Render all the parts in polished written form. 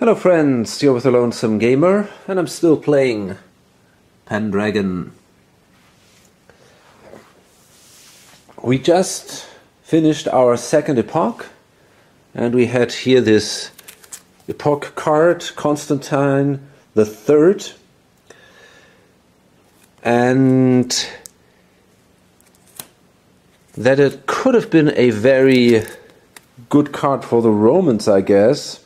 Hello friends, you're with the Lonesome Gamer, and I'm still playing Pendragon. We just finished our second epoch, and we had here this epoch card, Constantine the Third, and that it could have been a very good card for the Romans, I guess.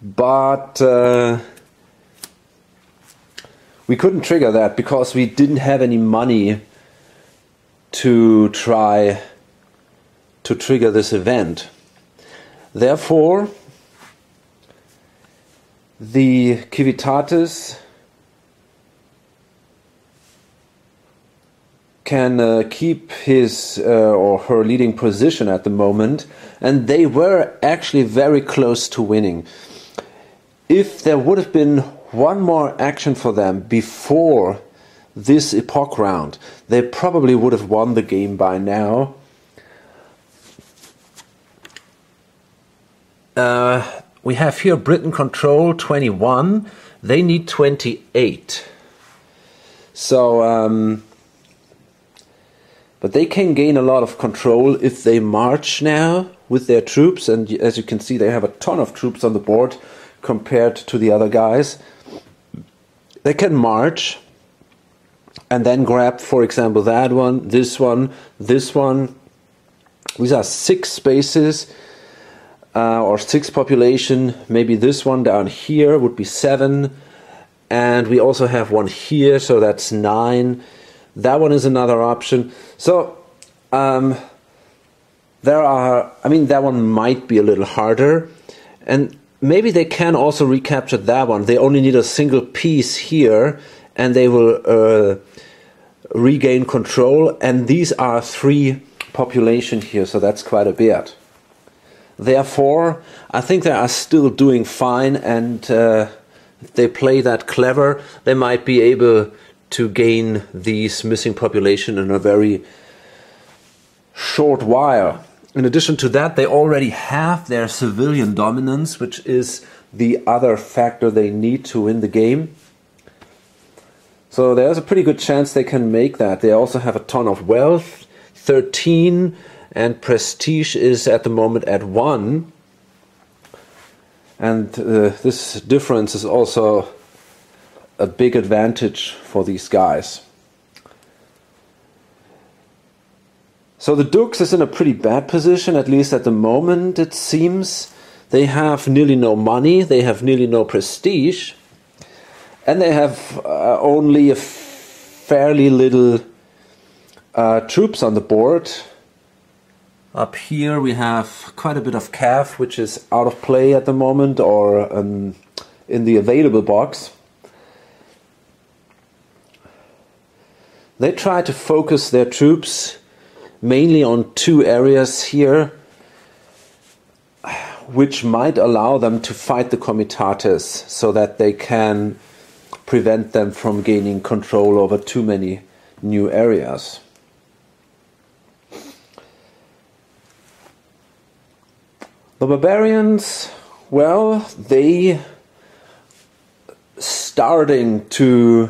But we couldn't trigger that because we didn't have any money to try to trigger this event. Therefore, the Civitatis can keep his or her leading position at the moment, and they were actually very close to winning. If there would have been one more action for them before this epoch round, they probably would have won the game by now. We have here Britain control 21, they need 28. So, but they can gain a lot of control if they march now with their troops, and as you can see they have a ton of troops on the board compared to the other guys. They can march and then grab, for example, that one, this one, this one. These are 6 spaces or 6 population. Maybe this one down here would be 7, and we also have one here, so that's 9. That one is another option. So there are, I mean, that one might be a little harder, and maybe they can also recapture that one. They only need a single piece here, and they will regain control. And these are 3 population here, so that's quite a bit. Therefore, I think they are still doing fine, and if they play that clever, they might be able to gain these missing population in a very short while. In addition to that, they already have their civilian dominance, which is the other factor they need to win the game. So there's a pretty good chance they can make that. They also have a ton of wealth, 13, and prestige is at the moment at 1. And this difference is also a big advantage for these guys. So the Dukes is in a pretty bad position, at least at the moment it seems. They have nearly no money, they have nearly no prestige, and they have only a fairly little troops on the board. Up here we have quite a bit of cav, which is out of play at the moment, or in the available box. They try to focus their troops mainly on 2 areas here, which might allow them to fight the Comitatus, so that they can prevent them from gaining control over too many new areas. The barbarians, well, they starting to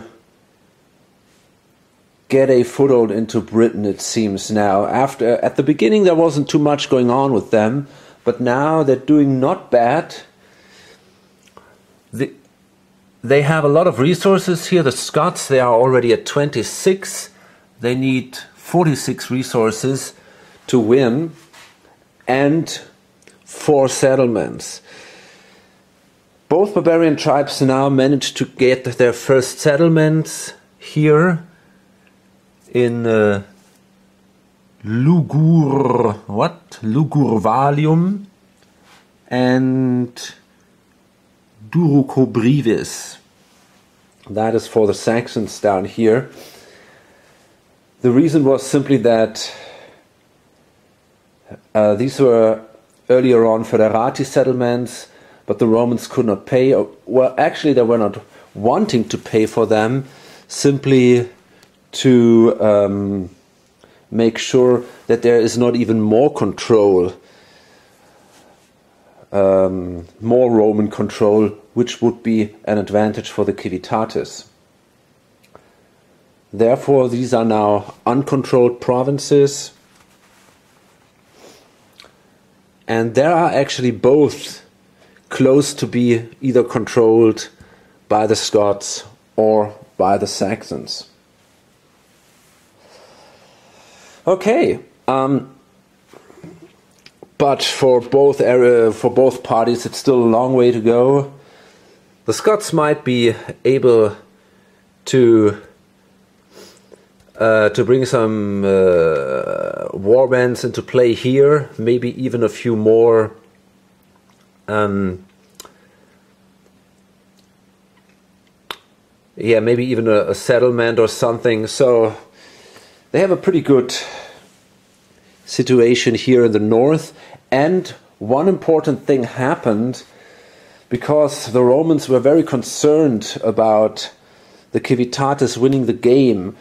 get a foothold into Britain, it seems now. At the beginning there wasn't too much going on with them, but now they're doing not bad. They have a lot of resources here. The Scots, they are already at 26. They need 46 resources to win, and 4 settlements. Both barbarian tribes now managed to get their first settlements here in Lugurvalium and Durocobrivis. That is for the Saxons down here. The reason was simply that these were earlier on Federati settlements, but the Romans could not pay. Well, actually they were not wanting to pay for them, simply to make sure that there is not even more control, more Roman control, which would be an advantage for the Civitates. Therefore, these are now uncontrolled provinces, and there are actually both close to be either controlled by the Scots or by the Saxons. Okay, but for both parties, it's still a long way to go. The Scots might be able to bring some warbands into play here, maybe even a few more maybe even a settlement or something. So they have a pretty good situation here in the north. And one important thing happened, because the Romans were very concerned about the Civitates winning the game.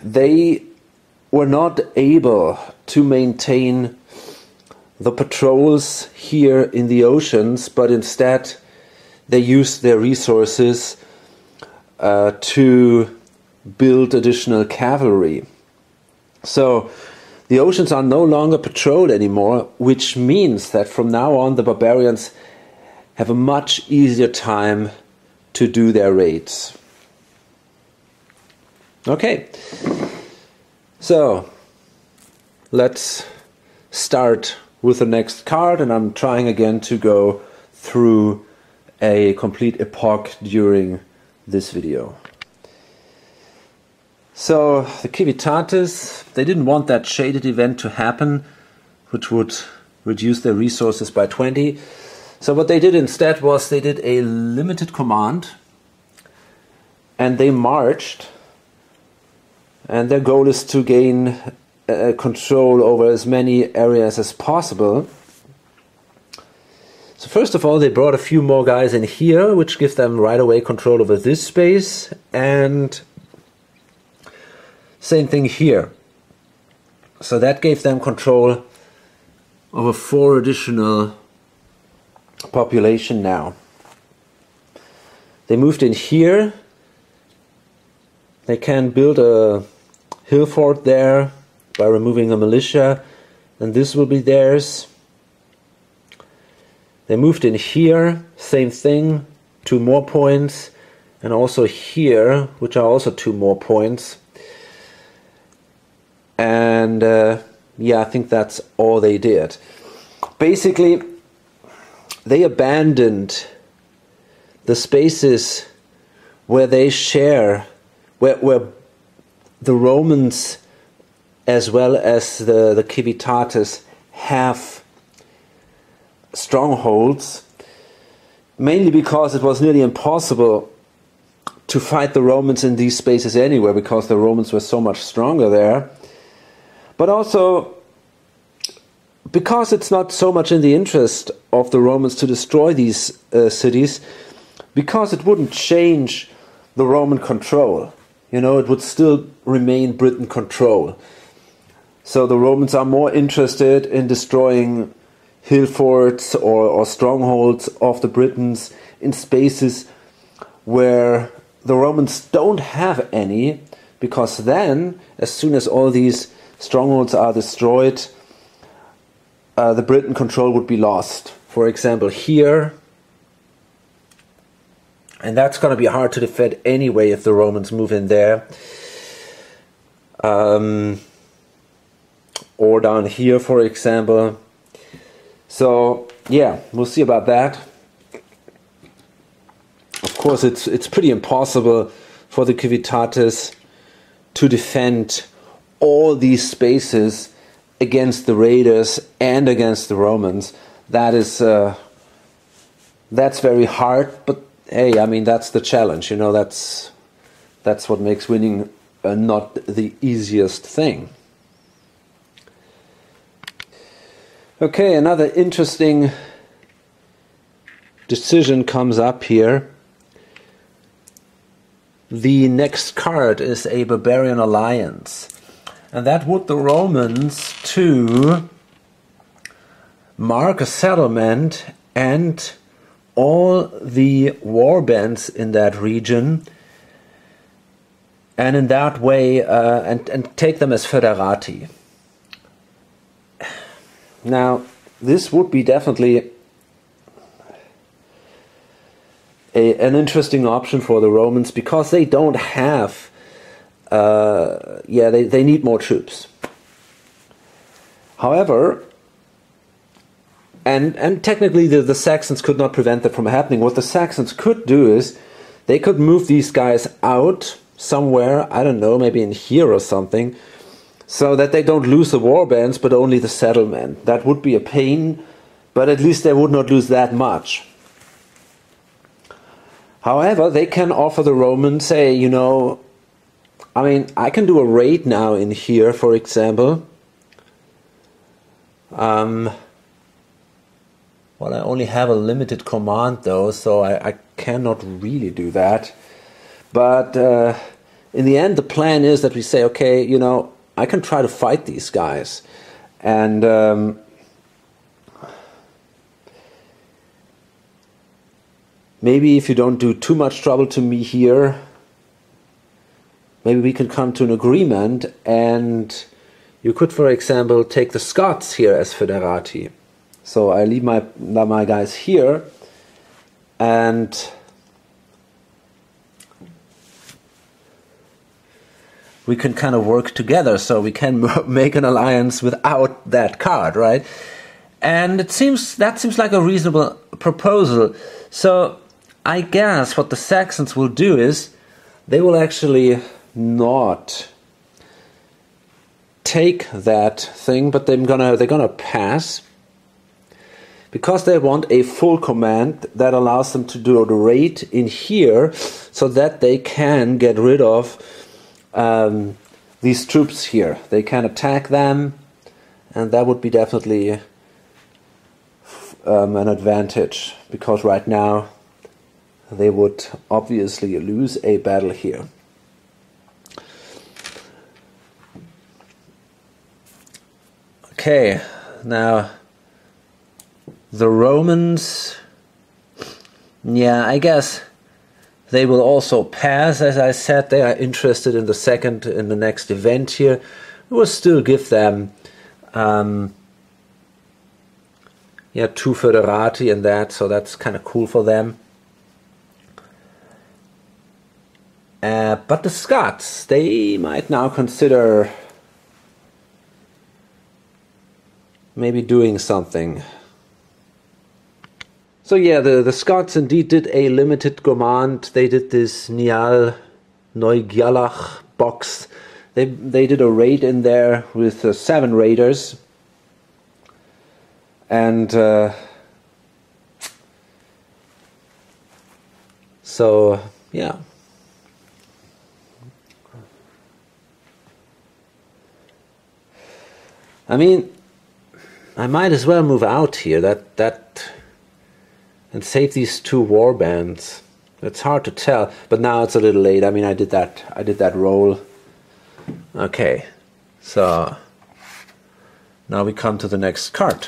They were not able to maintain the patrols here in the oceans, but instead they used their resources to build additional cavalry. So the oceans are no longer patrolled anymore, which means that from now on the barbarians have a much easier time to do their raids. Okay, so let's start with the next card, and I'm trying again to go through a complete epoch during this video. So the Civitates, they didn't want that shaded event to happen, which would reduce their resources by 20. So what they did instead was they did a limited command, and they marched, and their goal is to gain control over as many areas as possible. So first of all, they brought a few more guys in here, which gives them right away control over this space, and same thing here. So that gave them control over 4 additional population now. They moved in here. They can build a hill fort there by removing the militia, and this will be theirs. They moved in here, same thing, 2 more points, and also here, which are also 2 more points. And I think that's all they did. Basically, they abandoned the spaces where they share, where the Romans as well as the Civitates have strongholds, mainly because it was nearly impossible to fight the Romans in these spaces anywhere, because the Romans were so much stronger there. But also because it's not so much in the interest of the Romans to destroy these cities, because it wouldn't change the Roman control. You know, it would still remain Britain control. So the Romans are more interested in destroying hill forts or strongholds of the Britons in spaces where the Romans don't have any, because then, as soon as all these strongholds are destroyed, the Britain control would be lost. For example, here, and that's going to be hard to defend anyway if the Romans move in there. Or down here, for example. So, yeah, we'll see about that. Of course, it's pretty impossible for the Civitates to defend all these spaces against the raiders and against the Romans. That's very hard, but hey, I mean, that's the challenge. You know, that's what makes winning not the easiest thing. Okay, another interesting decision comes up here. The next card is a barbarian alliance. And that would the Romans to mark a settlement and all the warbands in that region, and in that way and take them as foederati. Now, this would be definitely an interesting option for the Romans, because they don't have they need more troops. However, and technically the Saxons could not prevent that from happening. What the Saxons could do is they could move these guys out somewhere, I don't know, maybe in here or something, so that they don't lose the warbands but only the settlement. That would be a pain, but at least they would not lose that much. However, they can offer the Romans, say, you know, I mean, I can do a raid now in here, for example. Well, I only have a limited command though, so I cannot really do that. But in the end, the plan is that we say, okay, you know, I can try to fight these guys. And maybe if you don't do too much trouble to me here, maybe we can come to an agreement, and you could, for example, take the Scots here as foederati. So I leave my guys here, and we can kind of work together, so we can make an alliance without that card, right? And that seems like a reasonable proposal. So I guess what the Saxons will do is they will actually not take that thing, but they're gonna pass, because they want a full command that allows them to do the raid in here, so that they can get rid of these troops here. They can attack them, and that would be definitely an advantage, because right now they would obviously lose a battle here. Okay, now the Romans, yeah, I guess they will also pass. As I said, they are interested in the next event here. We will still give them two foederati and that, so that's kind of cool for them. But the Scots, they might now consider maybe doing something. So yeah, the Scots indeed did a limited command. They did this Nial Neugialach box. They did a raid in there with 7 raiders. And so yeah. I mean, I might as well move out here and save these 2 warbands. It's hard to tell, but now it's a little late. I mean, I did that roll. Okay, so now we come to the next card.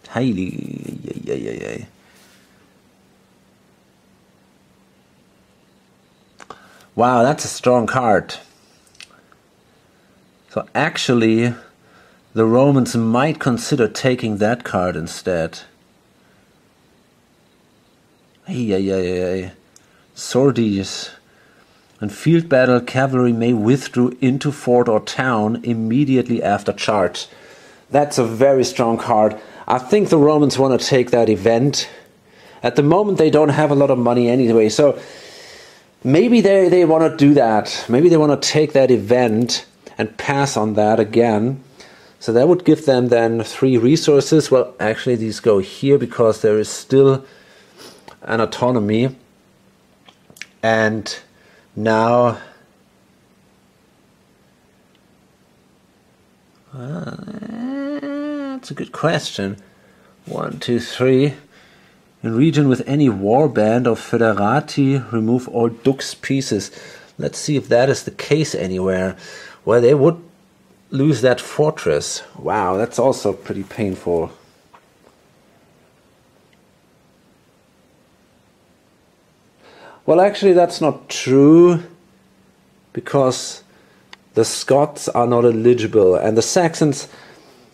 Highly, wow, that's a strong card. So actually, the Romans might consider taking that card instead. Sorties. In field battle, cavalry may withdraw into fort or town immediately after charge. That's a very strong card. I think the Romans want to take that event. At the moment, they don't have a lot of money anyway, so maybe they want to do that. Maybe they want to take that event and pass on that again. So that would give them then 3 resources. Well, actually these go here because there is still an autonomy. And now that's a good question. 1, 2, 3. In region with any warband of foederati, remove all dux pieces. Let's see if that is the case anywhere where they would lose that fortress. Wow, that's also pretty painful. Well, actually that's not true, because the Scots are not eligible and the Saxons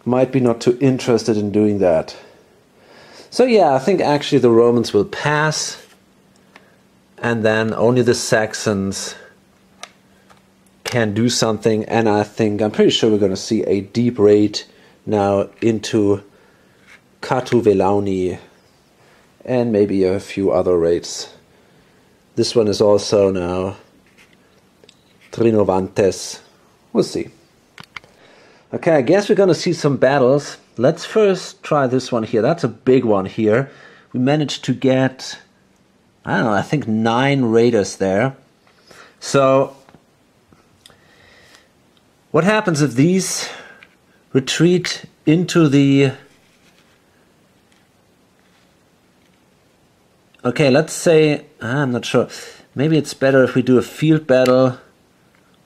might be not too interested in doing that. So yeah, I think actually the Romans will pass, and then only the Saxons can do something, and I'm pretty sure we're going to see a deep raid now into Catu-Velauni and maybe a few other raids. This one is also now Trinovantes. We'll see. Okay, I guess we're going to see some battles. Let's first try this one here. That's a big one here. We managed to get, I don't know, I think 9 raiders there. So what happens if these retreat into the... Okay, let's say, I'm not sure. Maybe it's better if we do a field battle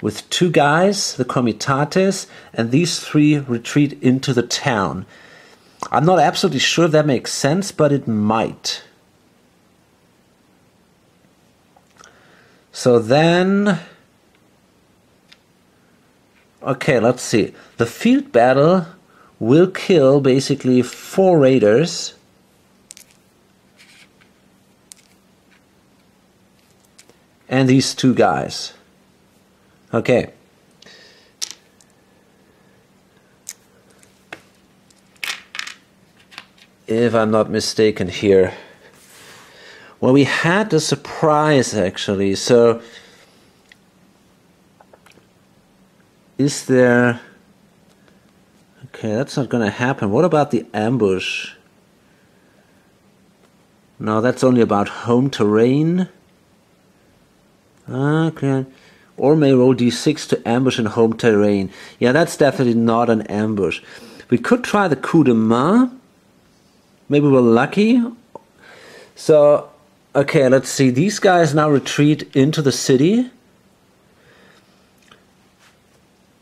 with 2 guys, the Comitates, and these 3 retreat into the town. I'm not absolutely sure if that makes sense, but it might. So then... Okay, let's see. The field battle will kill basically 4 raiders. And these 2 guys. Okay. If I'm not mistaken here. Well, we had a surprise actually. So, is there... Okay, that's not going to happen. What about the ambush? No, that's only about home terrain. Okay. Or may roll d6 to ambush in home terrain. Yeah, that's definitely not an ambush. We could try the coup de main. Maybe we're lucky. So, okay, let's see. These guys now retreat into the city.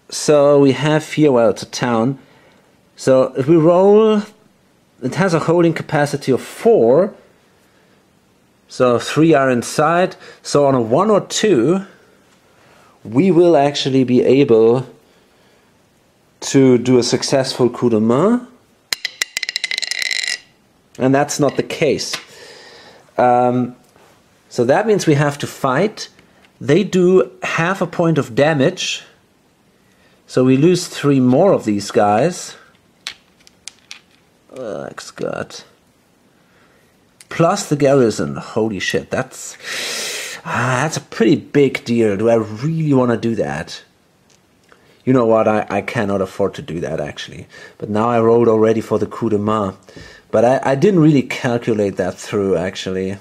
So we have here, well, it's a town. So if we roll, it has a holding capacity of 4. So 3 are inside. So on a 1 or 2, we will actually be able to do a successful coup de main. And that's not the case. So that means we have to fight. They do half a point of damage. So we lose 3 more of these guys. That's good. Plus the garrison. Holy shit, that's a pretty big deal. Do I really want to do that? You know what, I cannot afford to do that actually. But now I rolled already for the coup de main. But I didn't really calculate that through actually.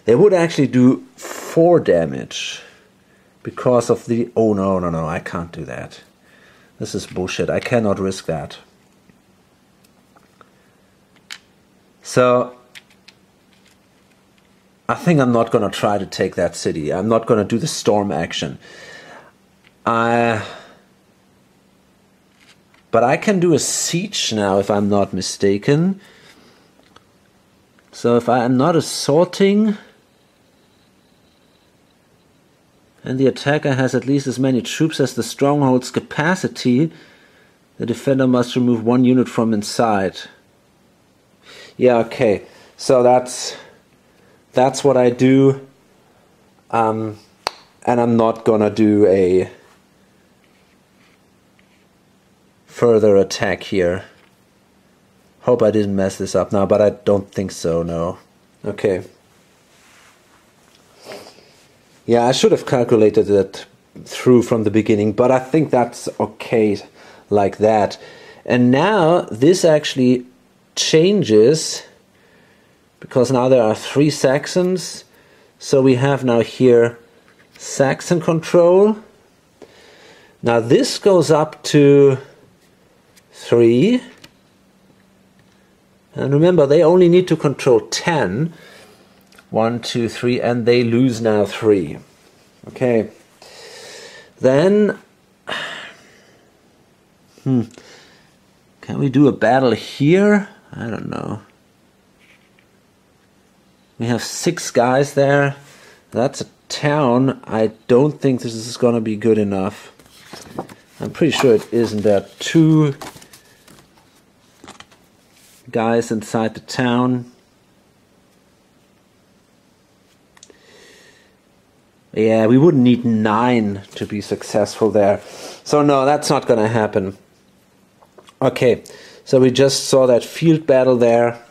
They would actually do 4 damage. Because of the... Oh, no, I can't do that. This is bullshit. I cannot risk that. So, I think I'm not going to try to take that city. I'm not going to do the storm action. But I can do a siege now, if I'm not mistaken. So, if I am not assaulting... and the attacker has at least as many troops as the stronghold's capacity, the defender must remove 1 unit from inside. Yeah, okay. So that's what I do. And I'm not gonna do a further attack here. Hope I didn't mess this up now, but I don't think so, no. Okay. Yeah, I should have calculated it through from the beginning, but I think that's okay like that. And now this actually changes, because now there are 3 Saxons. So we have now here Saxon control. Now this goes up to 3. And remember, they only need to control 10. 1, 2, 3, and they lose now 3. Okay. Then, can we do a battle here? I don't know. We have 6 guys there. That's a town. I don't think this is going to be good enough. I'm pretty sure it isn't. There are 2 guys inside the town. Yeah, we would need 9 to be successful there. So no, that's not going to happen. Okay, so we just saw that field battle there.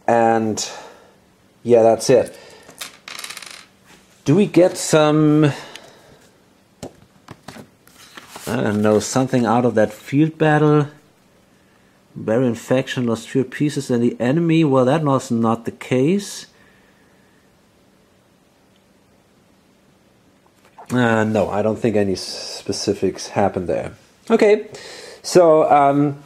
And yeah, that's it. Do we get some, I don't know, something out of that field battle? Barbarian faction lost fewer pieces than the enemy. Well, that was not the case. No, I don't think any specifics happened there. Okay, so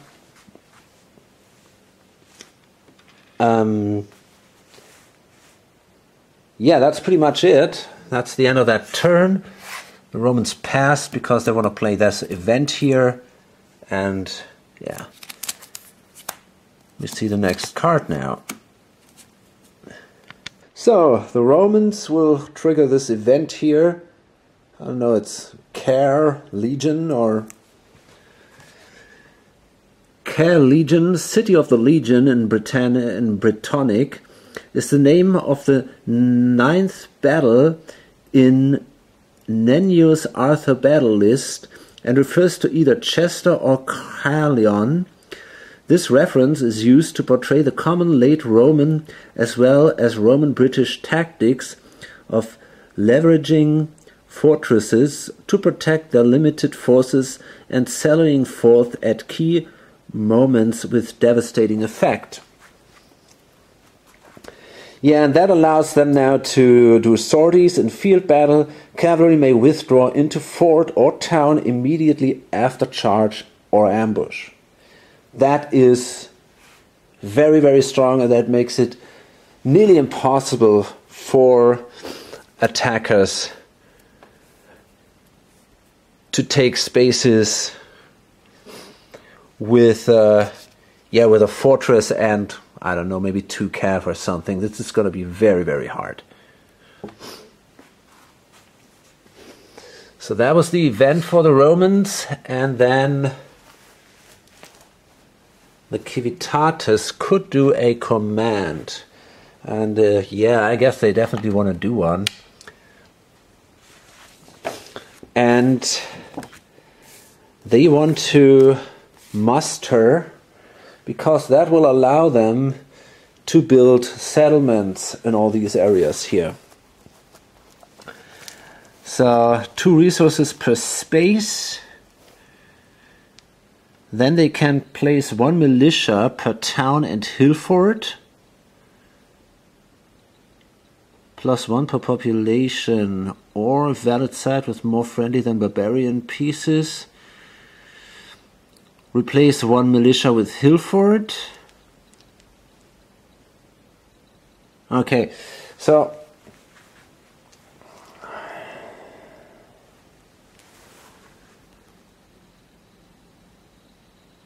yeah, that's pretty much it. That's the end of that turn. The Romans passed because they want to play this event here, and yeah, we see the next card now. So the Romans will trigger this event here. I don't know, it's Care Legion or Care Legion, City of the Legion in Britannic, is the name of the 9th battle in Nennius Arthur battle list and refers to either Chester or Caerleon. This reference is used to portray the common late Roman as well as Roman-British tactics of leveraging fortresses to protect their limited forces and sallying forth at key moments with devastating effect. Yeah, and that allows them now to do sorties in field battle. Cavalry may withdraw into fort or town immediately after charge or ambush. That is very, very strong, and that makes it nearly impossible for attackers to take spaces with a fortress and, I don't know, maybe 2 cav or something. This is going to be very, very hard. So that was the event for the Romans, and then the Civitates could do a command. And yeah, I guess they definitely want to do one. And they want to muster, because that will allow them to build settlements in all these areas here. So 2 resources per space. Then they can place 1 militia per town and hill fort. +1 per population, or valid site with more friendly than barbarian pieces. Replace 1 militia with hill fort. Okay, so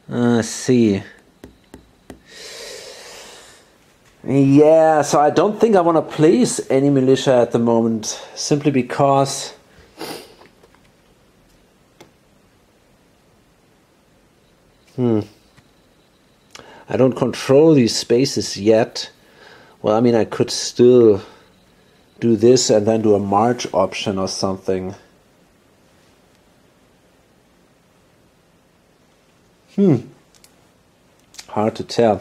let's see. Yeah, so I don't think I want to place any militia at the moment, simply because I don't control these spaces yet. Well, I mean, I could still do this and then do a march option or something. Hard to tell.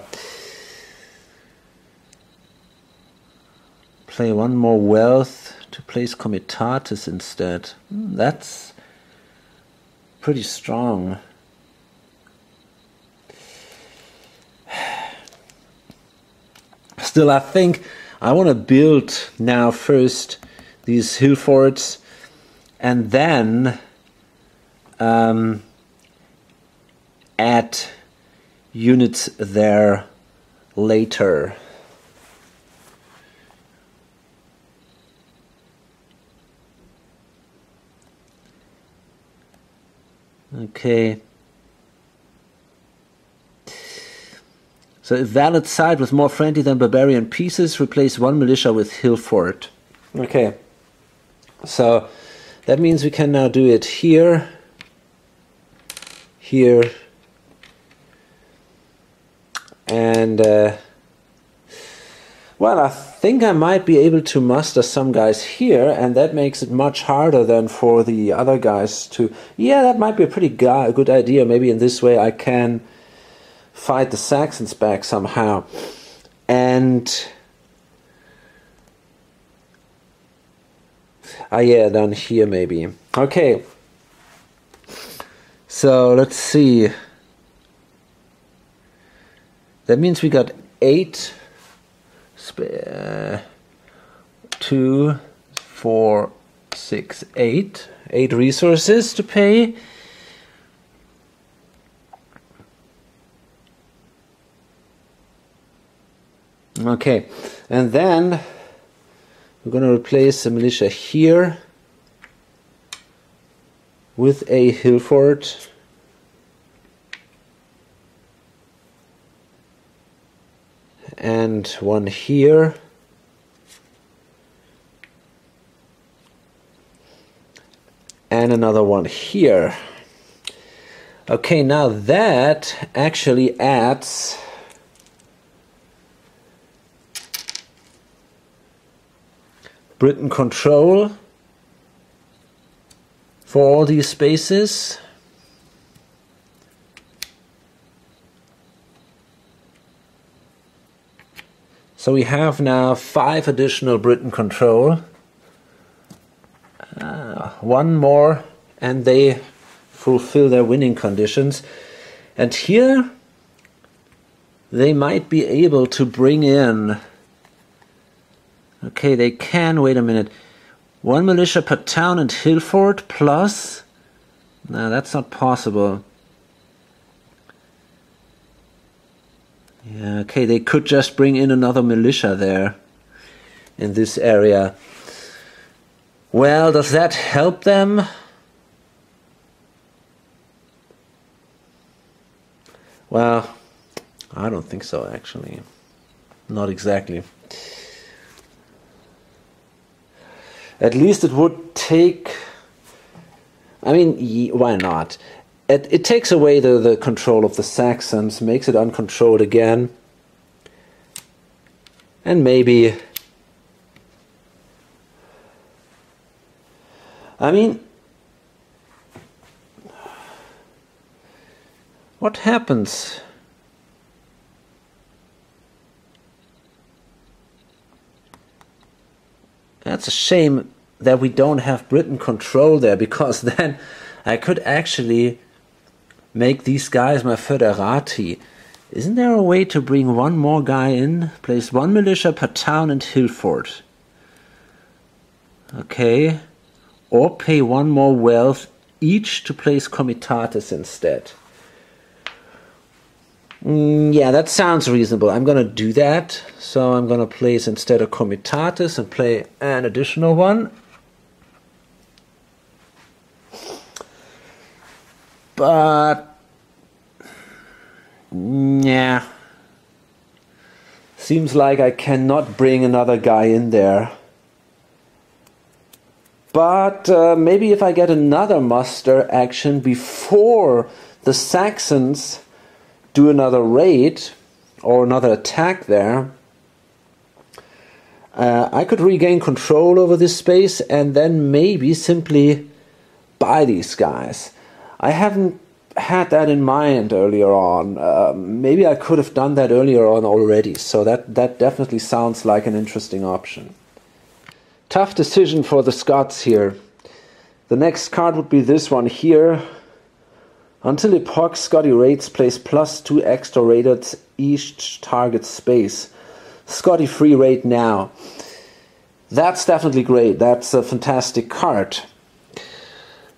Play 1 more wealth to place Comitatus instead. That's pretty strong. Still, I think I want to build now first these hill forts, and then add units there later. Okay. So a valid site with more friendly than barbarian pieces, replace one militia with hill fort. Okay. So that means we can now do it here, here, and well, I think I might be able to muster some guys here, and that makes it much harder than for the other guys to... Yeah, that might be a pretty good idea. Maybe in this way I can fight the Saxons back somehow. And... yeah, down here maybe. Okay. So, let's see. That means we got 8... 2, 4, 6, 8. 8 resources to pay. Okay, and then we're going to replace the militia here with a hill fort. And one here. And another one here. Okay, now that actually adds Britain control for all these spaces. So we have now 5 additional Britain control. One more and they fulfill their winning conditions. And here they might be able to bring in... Okay, they can... Wait a minute. 1 militia per town and hill fort plus... No, that's not possible. Yeah, okay, they could just bring in another militia there in this area. Well, does that help them? Well, I don't think so, actually. Not exactly. At least it would take... I mean, why not? It takes away the control of the Saxons, makes it uncontrolled again. And maybe... I mean... What happens? That's a shame that we don't have Britain control there, because then I could actually make these guys my foederati. Isn't there a way to bring one more guy in? Place 1 militia per town and hill fort. Okay. Or pay 1 more wealth each to place comitatus instead. Yeah, that sounds reasonable. I'm going to do that. So I'm going to place instead a comitatus and play an additional one. But yeah, seems like I cannot bring another guy in there. But maybe if I get another muster action before the Saxons do another raid or another attack there, I could regain control over this space and then maybe simply buy these guys. I haven't had that in mind earlier on. Maybe I could have done that earlier on already, so that definitely sounds like an interesting option. Tough decision for the Scots here. The next card would be this one here. Until epoch, Scotty raids place +2 extra raiders each target space. Scotty free raid now. That's definitely great. That's a fantastic card.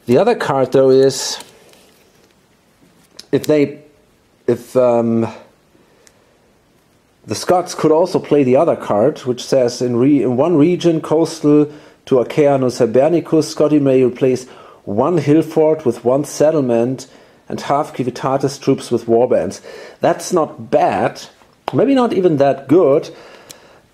The other card though is, if they if the Scots could also play the other card, which says in one region coastal to Oceanus Hibernicus, Scotty may replace one hill fort with one settlement and half Civitatis troops with warbands. That's not bad, maybe not even that good,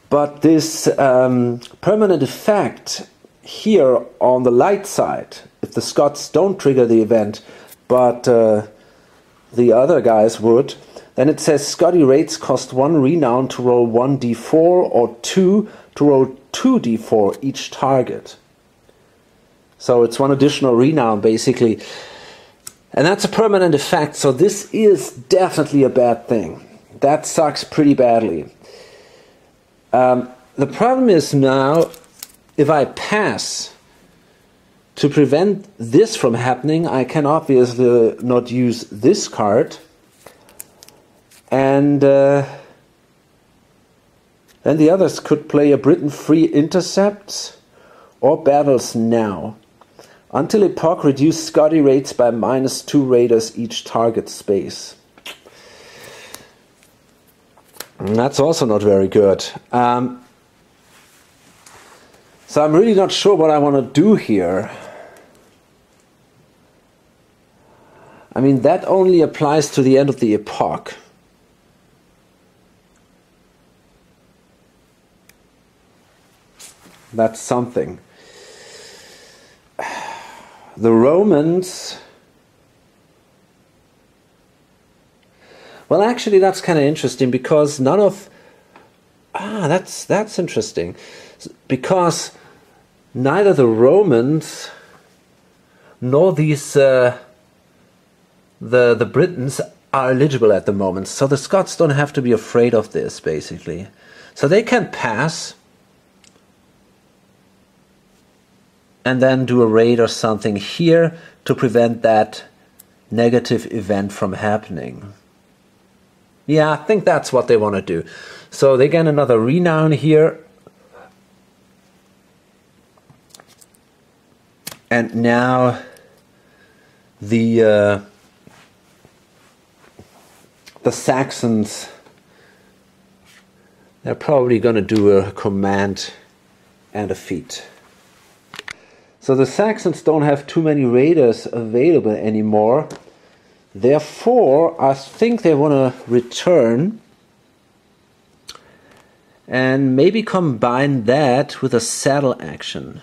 but this permanent effect here on the light side, if the Scots don't trigger the event, but the other guys would, then it says Scotty rates cost 1 renown to roll 1d4 or 2 to roll 2d4 each target. So it's 1 additional renown basically. And that's a permanent effect, so this is definitely a bad thing. That sucks pretty badly. The problem is now, if I pass to prevent this from happening, I can obviously not use this card. And then the others could play a Britain-free intercepts or battles now. Until Epoch, reduce Scotty rates by -2 raiders each target space. And that's also not very good. So I'm really not sure what I want to do here. I mean, that only applies to the end of the Epoch. That's something. The Romans... Well, actually, that's kind of interesting because none of... that's interesting. Because neither the Romans nor these... the Britons are eligible at the moment. So the Scots don't have to be afraid of this, basically. So they can pass and then do a raid or something here to prevent that negative event from happening. Yeah, I think that's what they want to do. So they get another renown here. And now the Saxons, they're probably going to do a command and a feat. So the Saxons don't have too many raiders available anymore. Therefore, I think they want to return and maybe combine that with a saddle action.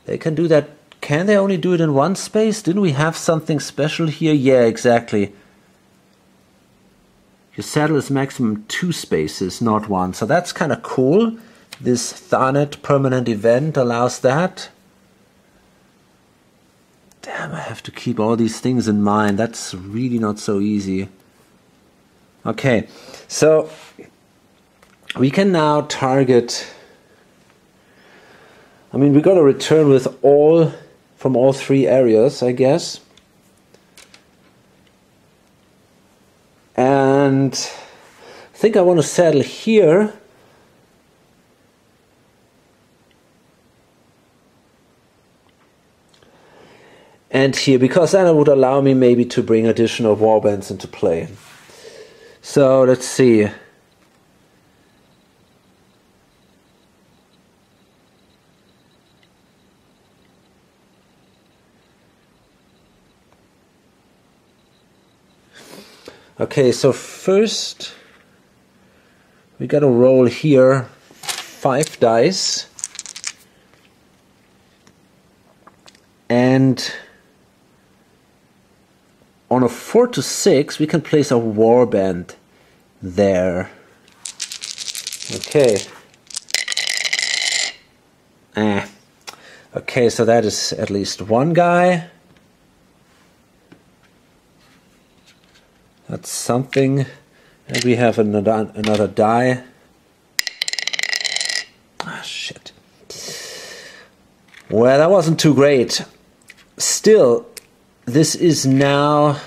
They can do that. Can they only do it in one space? Didn't we have something special here? Yeah, exactly. Your saddle is maximum 2 spaces, not 1. So that's kind of cool. This Tharnet permanent event allows that. Damn, I have to keep all these things in mind. That's really not so easy. Okay, so we can now target... I mean, we got to return with all from all 3 areas, I guess. And I think I want to settle here. And here, because that would allow me maybe to bring additional warbands into play. So let's see. Okay, so first we got to roll here 5 dice. And on a 4 to 6 we can place a warband there. Okay. Okay, so that is at least 1 guy. That's something. And we have another die. Ah, shit. Well, that wasn't too great. Still, this is now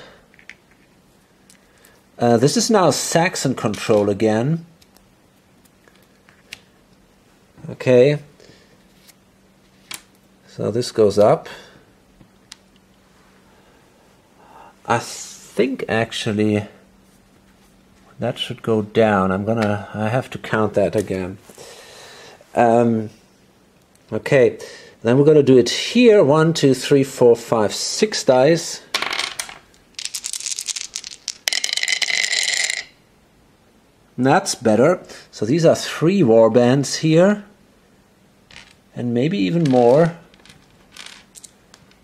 Saxon control again. Okay. So this goes up. I think actually that should go down. I have to count that again. Okay, then we're gonna do it here. 1, 2, 3, 4, 5, 6 dice. That's better. So these are 3 warbands here. And maybe even more.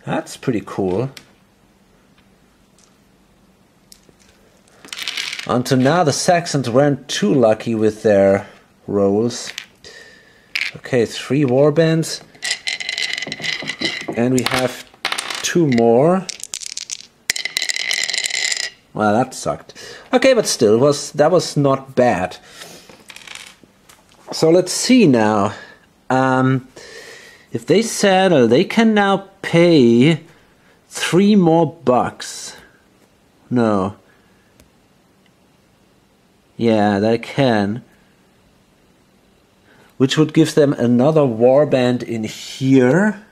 That's pretty cool. Until now the Saxons weren't too lucky with their rolls. Okay, 3 warbands. And we have 2 more. Well, that sucked. Okay, but still, that was not bad. So let's see now. If they settle, they can now pay 3 more bucks. No. Yeah, they can. Which would give them another warband in here.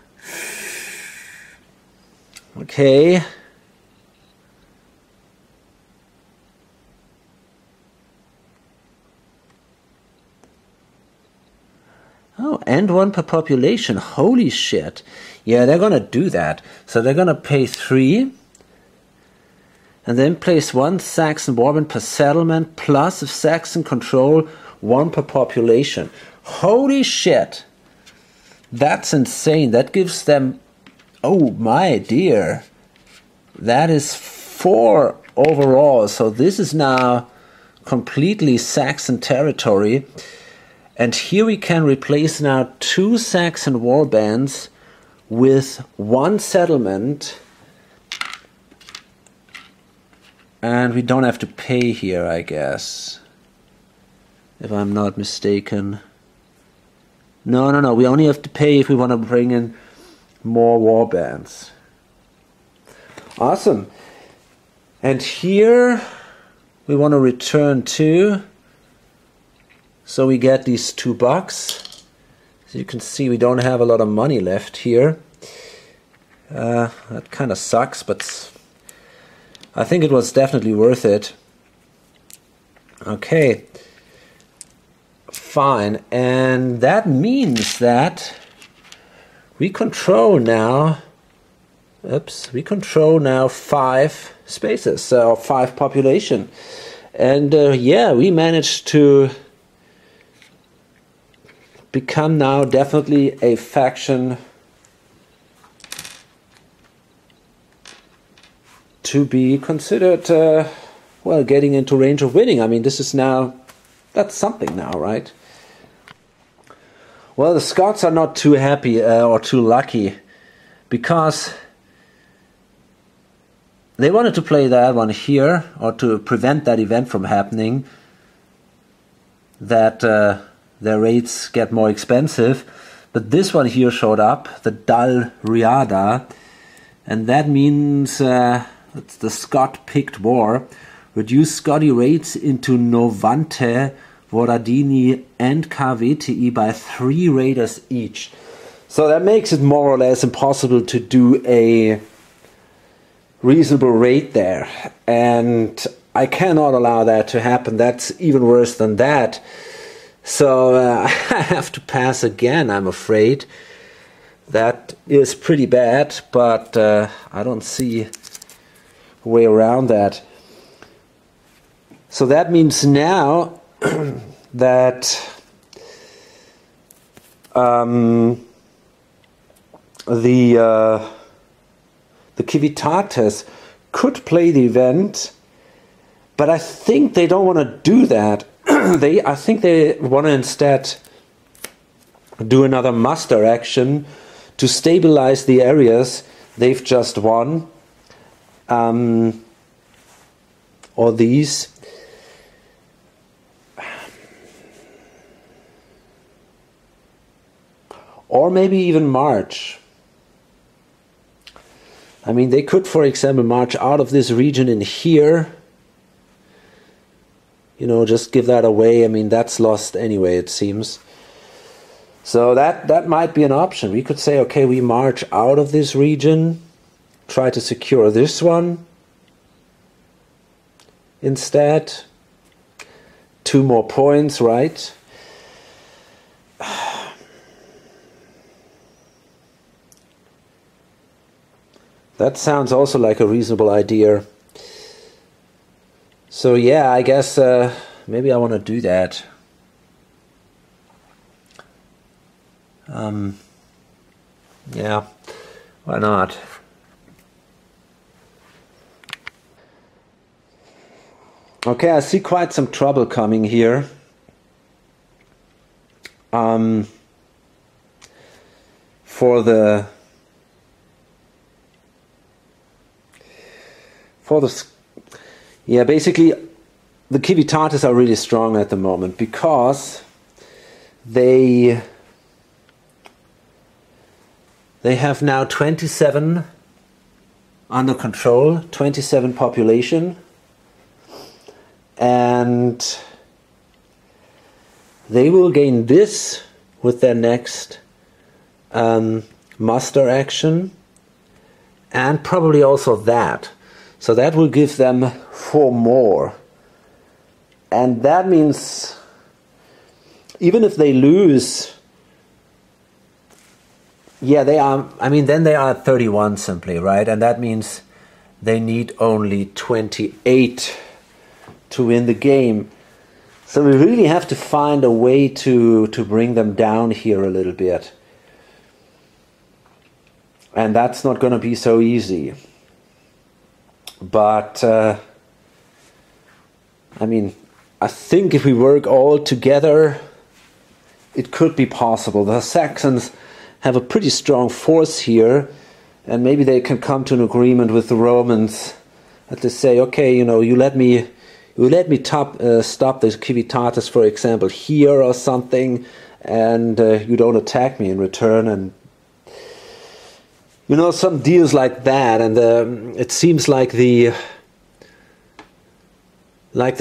Okay. Oh, and 1 per population. Holy shit. Yeah, they're gonna do that. So they're gonna pay 3. And then place 1 Saxon warband per settlement, plus if Saxon control, 1 per population. Holy shit. That's insane. That gives them... Oh my dear. That is 4 overall. So this is now completely Saxon territory. And here we can replace now 2 Saxon warbands with 1 settlement. And we don't have to pay here, I guess. If I'm not mistaken. No. We only have to pay if we want to bring in more warbands. Awesome. And here we want to return to. So we get these 2 bucks. As you can see, we don't have a lot of money left here. That kind of sucks, but I think it was definitely worth it. Okay. Fine. And that means that we control now... Oops. We control now 5 spaces, so 5 population. And yeah, we managed to become now definitely a faction to be considered, well, getting into range of winning. I mean, this is now, that's something now, right? Well, the Scots are not too happy or too lucky, because they wanted to play that one here, or to prevent that event from happening, that their rates get more expensive. But this one here showed up, the Dal Riada, and that means it's the Scot-picked war. Reduce Scotty rates into Novante, Voradini and KVTI by 3 raiders each. So that makes it more or less impossible to do a reasonable rate there. And I cannot allow that to happen. That's even worse than that. So I have to pass again, I'm afraid. That is pretty bad, but I don't see a way around that. So that means now that the Civitates could play the event, but I think they don't want to do that. I think they want to instead do another muster action to stabilize the areas they've just won, or these. Or maybe even march. I mean, they could, for example, march out of this region in here. You know, just give that away. I mean, that's lost anyway, it seems. So that might be an option. We could say, okay, we march out of this region, try to secure this one, instead. 2 more points, right? That sounds also like a reasonable idea. So yeah, I guess maybe I want to do that. Yeah, why not? Okay, I see quite some trouble coming here. Yeah, basically the Civitates are really strong at the moment because they have now 27 under control, 27 population, and they will gain this with their next muster action, and probably also that. So that will give them 4 more. And that means even if they lose, yeah, then they are at 31 simply, right? And that means they need only 28 to win the game. So we really have to find a way to bring them down here a little bit. And that's not going to be so easy. But, I think if we work all together, it could be possible. The Saxons have a pretty strong force here, and maybe they can come to an agreement with the Romans that they say, okay, you let me stop the Civitates, for example, here or something, and you don't attack me in return, and some deals like that. And it seems like the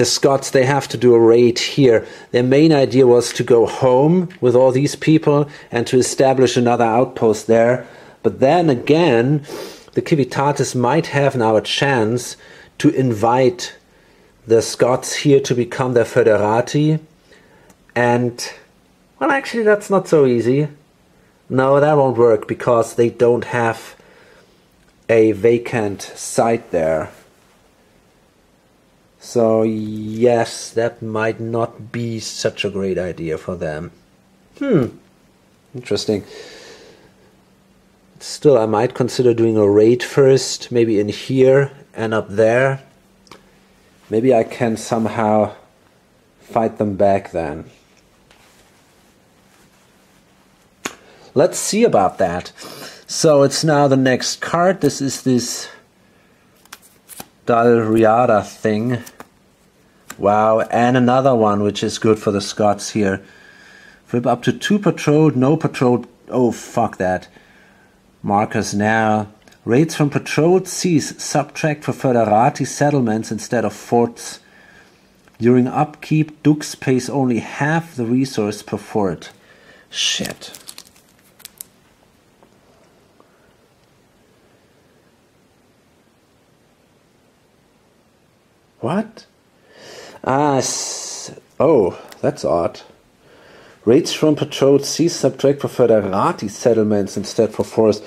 Scots, they have to do a raid here. Their main idea was to go home with all these people and to establish another outpost there. But then again, the Civitates might have now a chance to invite the Scots here to become their foederati. And, well, actually that's not so easy. No, that won't work because they don't have a vacant site there. So yes, that might not be such a great idea for them. Interesting. Still, I might consider doing a raid first, maybe in here and up there. Maybe I can somehow fight them back then. Let's see about that. So it's now the next card. This is this Dalriada thing. Wow, and another one which is good for the Scots here. Flip up to 2 patrolled, no patrolled. Oh, fuck that. Markers now. Raids from patrolled seas subtract for foederati settlements instead of forts. During upkeep, Dux pays only half the resource per fort. Shit. What? Oh, that's odd. Raids from patrolled seas subtract for foederati settlements instead for forests.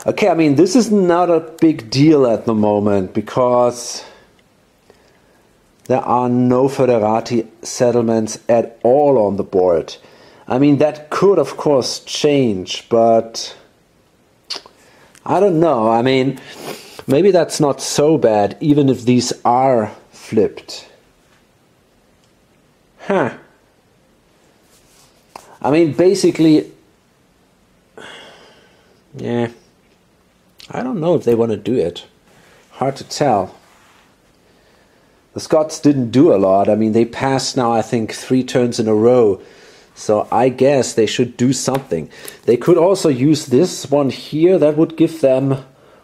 Okay, this is not a big deal at the moment because there are no foederati settlements at all on the board. That could of course change, but I don't know. Maybe that's not so bad even if these are flipped. Basically, yeah, I don't know if they want to do it. Hard to tell. The Scots didn't do a lot. They passed now, I think, 3 turns in a row. So I guess they should do something. They could also use this one here. That would give them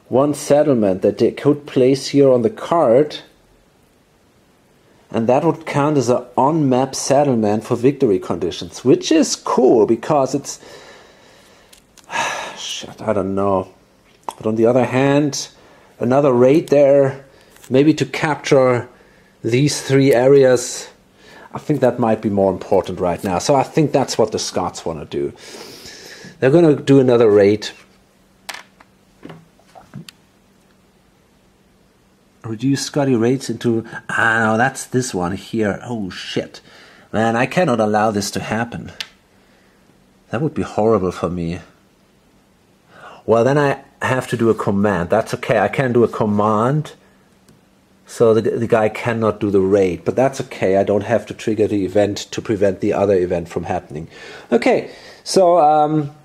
1 settlement that they could place here on the card. And that would count as an on-map settlement for victory conditions, which is cool because it's... Shit, I don't know. But on the other hand, another raid there, maybe to capture these three areas, I think that might be more important right now. So I think that's what the Scots want to do. They're going to do another raid. Reduce Scotty raids into... Ah, no, that's this one here. Oh, shit. Man, I cannot allow this to happen. That would be horrible for me. Well, then I have to do a command. That's okay. I can do a command. So the guy cannot do the raid. But that's okay. I don't have to trigger the event to prevent the other event from happening. Okay. So,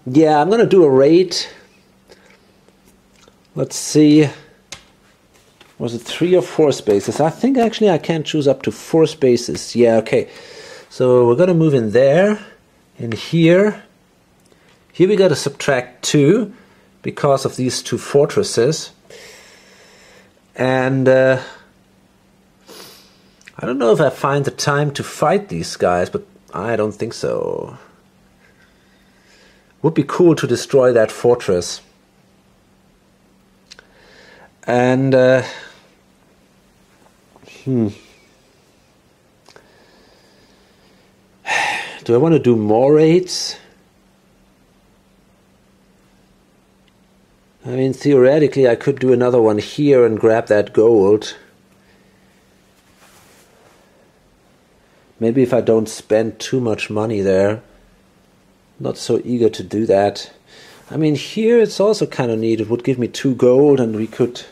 yeah, I'm going to do a raid. Let's see. Was it 3 or 4 spaces? I think actually I can choose up to 4 spaces. Yeah, okay. So we're going to move in there, in here. Here we got to subtract 2 because of these 2 fortresses. And I don't know if I find the time to fight these guys, but I don't think so. Would be cool to destroy that fortress. And do I want to do more raids? I mean, theoretically, I could do another one here and grab that gold. Maybe if I don't spend too much money there. Not so eager to do that. I mean, here it's also kind of neat. It would give me 2 gold and we could...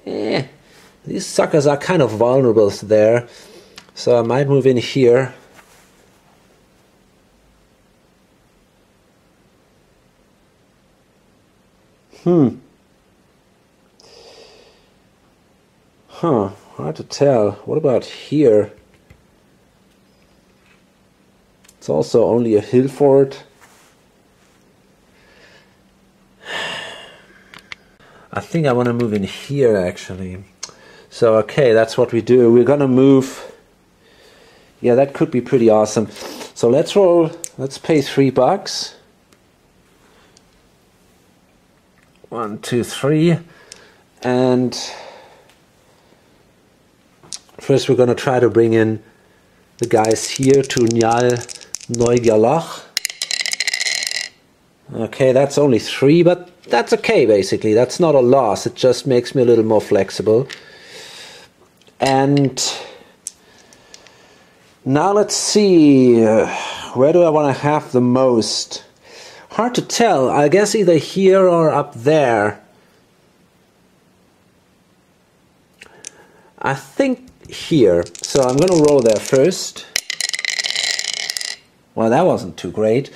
These suckers are kind of vulnerable there. So I might move in here. Hard to tell. What about here? It's also only a hill fort. I think I want to move in here actually. So okay, that's what we do. We're gonna move. Yeah, that could be pretty awesome. So let's roll. Let's pay $3. 1, 2, 3, and first we're gonna try to bring in the guys here to Njal Neugerlach. Okay, that's only 3, but that's okay basically. That's not a loss. It just makes me a little more flexible. And now let's see. Where do I want to have the most? Hard to tell. I guess either here or up there. I think here. So I'm going to roll there first. Well, that wasn't too great.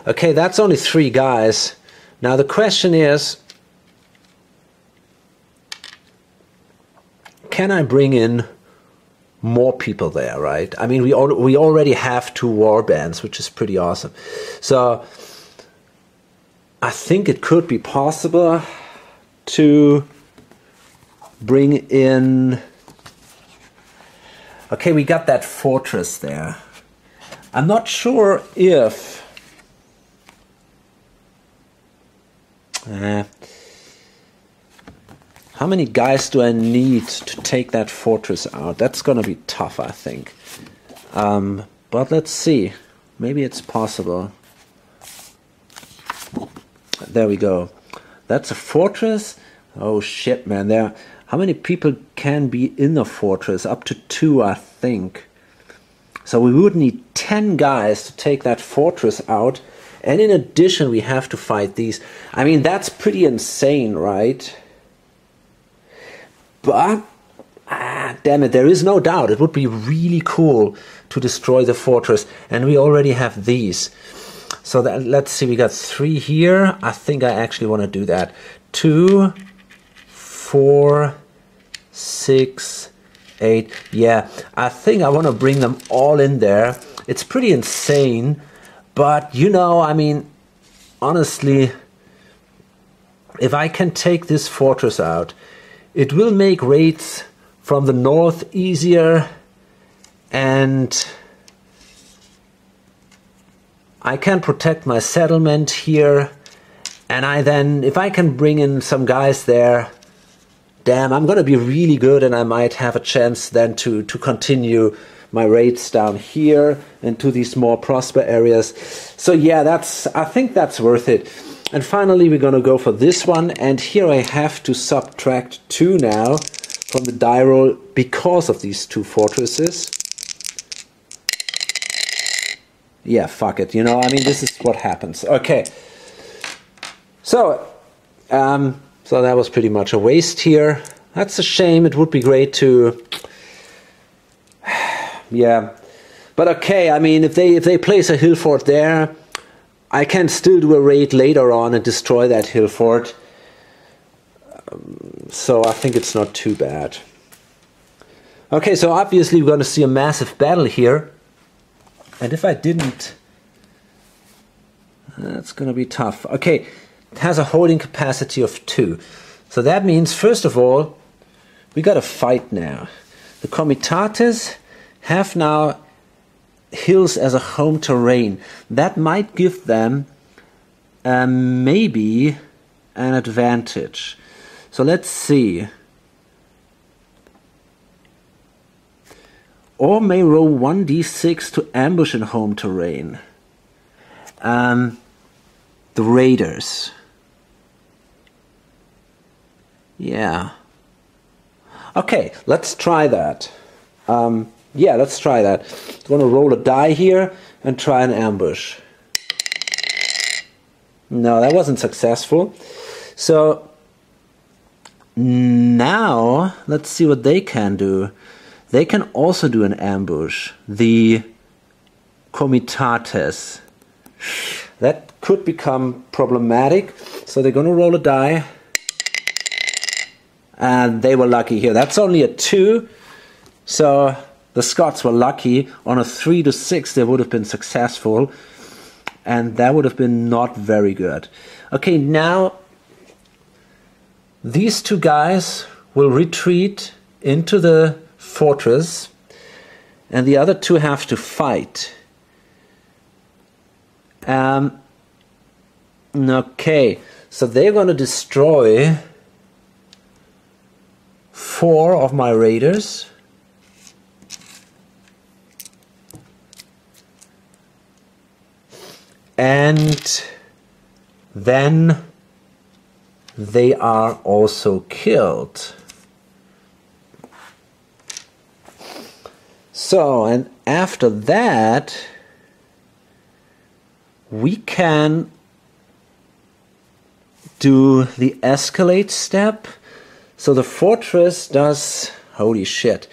Okay, that's only 3 guys. Now the question is, can I bring in more people there, right? I mean, we already have 2 war bands, which is pretty awesome. So I think it could be possible to bring in... Okay, we got that fortress there. I'm not sure if... how many guys do I need to take that fortress out? That's gonna be tough, I think. But let's see. Maybe it's possible. There we go. That's a fortress. Oh shit, man. How many people can be in the fortress? Up to 2, I think. So we would need 10 guys to take that fortress out. And in addition, we have to fight these. I mean, that's pretty insane, right? But, damn it, there is no doubt. It would be really cool to destroy the fortress. And we already have these. So let's see, we got 3 here. I think I actually want to do that. 2, 4, 6, 8. Yeah, I think I want to bring them all in there. It's pretty insane. But, you know, I mean, honestly, if I can take this fortress out, it will make raids from the north easier, and I can protect my settlement here, and if I can bring in some guys there, damn, I'm going to be really good and I might have a chance then to continue my raids down here into these more prosper areas. So yeah, I think that's worth it. And finally, we're going to go for this one. And here I have to subtract 2 now from the die roll because of these 2 fortresses. Yeah, fuck it. You know, I mean, this is what happens. Okay. So that was pretty much a waste here. That's a shame. It would be great to... yeah. But okay, I mean, if they place a hill fort there, I can still do a raid later on and destroy that hill fort. So I think it's not too bad. Okay, so obviously we're going to see a massive battle here. And if I didn't... that's going to be tough. Okay, it has a holding capacity of 2. So that means, first of all, we got to fight now. The Comitates have now hills as a home terrain. That might give them maybe an advantage. So let's see. Or may roll 1d6 to ambush in home terrain. The raiders. Yeah. Okay, let's try that. Yeah, let's try that. I'm going to roll a die here and try an ambush. No, that wasn't successful. So now let's see what they can do. They can also do an ambush. The Comitates. That could become problematic. So they're going to roll a die. And they were lucky here. That's only a 2. So the Scots were lucky. On a 3 to 6 they would have been successful. And that would have been not very good. Okay, now these 2 guys will retreat into the fortress. And the other 2 have to fight. Okay, so they're going to destroy 4 of my raiders. And then they are also killed. So, and after that, we can do the escalate step. So the fortress does, holy shit,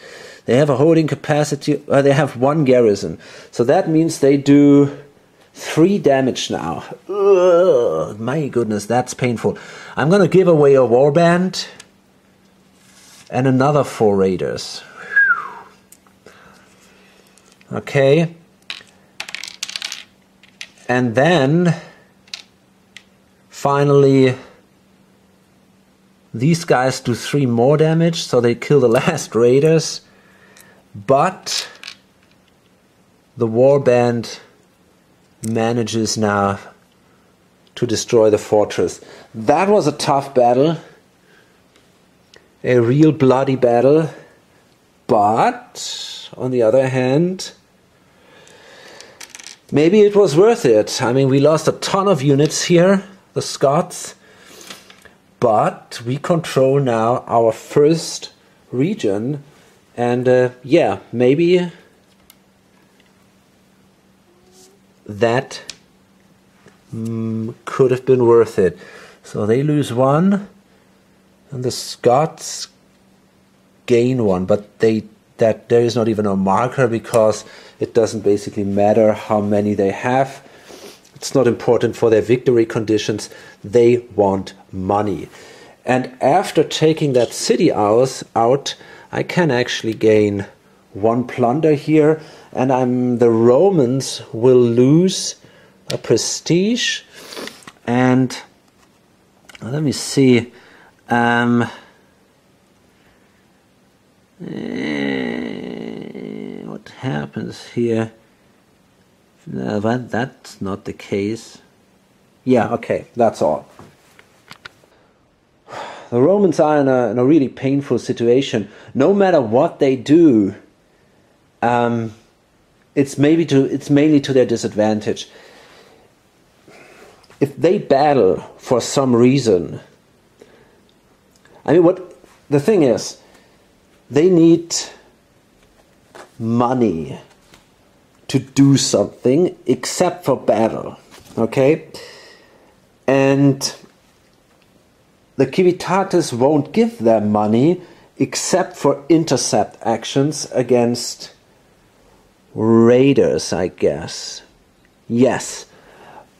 they have a holding capacity, they have 1 garrison. So that means they do 3 damage now. Ugh, my goodness, that's painful. I'm going to give away a warband and another 4 raiders. Okay. And then finally these guys do 3 more damage, so they kill the last raiders. But the warband manages now to destroy the fortress. That was a tough battle. A real bloody battle. But on the other hand, maybe it was worth it. I mean, we lost a ton of units here, the Scots. But we control now our first region. And yeah, maybe that could have been worth it. So they lose 1 and the Scots gain 1, but that there is not even a marker because it doesn't basically matter how many they have. It's not important for their victory conditions. They want money. And after taking that city out, I can actually gain 1 plunder here, and the Romans will lose a prestige. And let me see. What happens here? No, that's not the case. Yeah, okay, that's all. the Romans are in a really painful situation. No matter what they do, it's mainly to their disadvantage. If they battle for some reason, I mean, what the thing is, they need money to do something except for battle, okay? And the Civitates won't give them money except for intercept actions against raiders, I guess. Yes,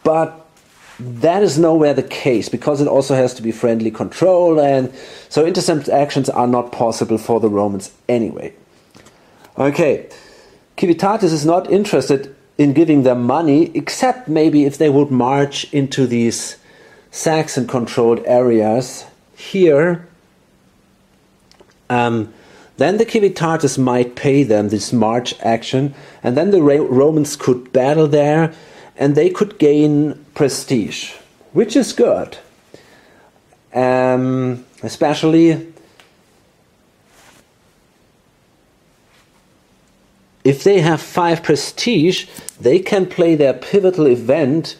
but that is nowhere the case, because it also has to be friendly control, and so intercept actions are not possible for the Romans anyway. Okay, Civitates is not interested in giving them money, except maybe if they would march into these Saxon-controlled areas here, then the Civitates might pay them this march action, and then the Romans could battle there, and they could gain prestige, which is good. Especially if they have 5 prestige, they can play their pivotal event,